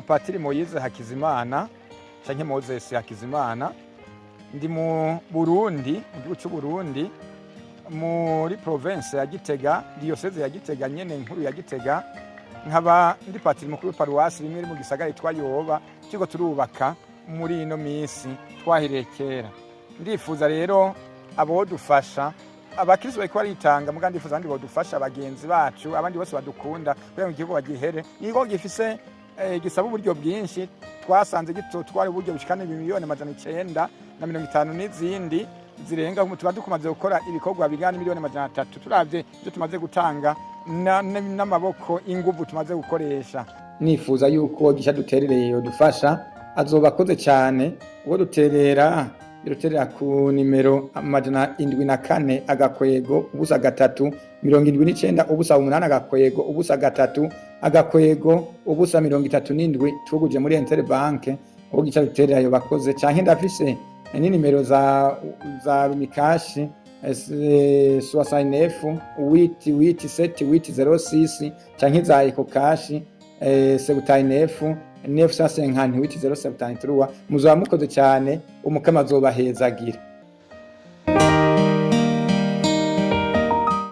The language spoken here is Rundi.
nitwa Patiri Moise Hakizimana canke Moses Hakizimana, ndi mu Burundi, mu gihugu c'Uburundi, muri province ya Gitega, diocese ya Gitega nyene nkuru ya Gitega. Nkaba ndi patiri mukuru w'iparuwasi rimwe iri mu gisagara yitwa Yoba, turiko turubaka muri ino misi twahereye kera. Ndifuza rero abodufasha, abakristo bariko baritanga, muga ndifuza abandi bodufasha, abagenzi bacu, abandi bose badukunda kugira ngo igihugu bagihere. Igihugu gifise gisaba uburyo bwinshi, twasanze gitotwara uburyo bushikana 950 n'izindi zirenga, tuba dukomaze gukora ibikorwa bingana 300 turavye ivyo tumaze gutanga n'amaboko inguvu tumaze gukoresha. Nifuza yuko gisha duterereye yodufasha, azoba akoze cyane. Uwo duterera ku nimero 74 agakwego ubusa 3 79 ubusa 8 agakwego ubusa 3 agakwego ubusa 37 tuguje muri Interbank. Uwo gisha duterera yo bakoze canke ndafise ni nimero za Rumikashi 69 887 canke za Ekokashi 79 950 807 muzoba mukoze cyane, umukama azobahezagira.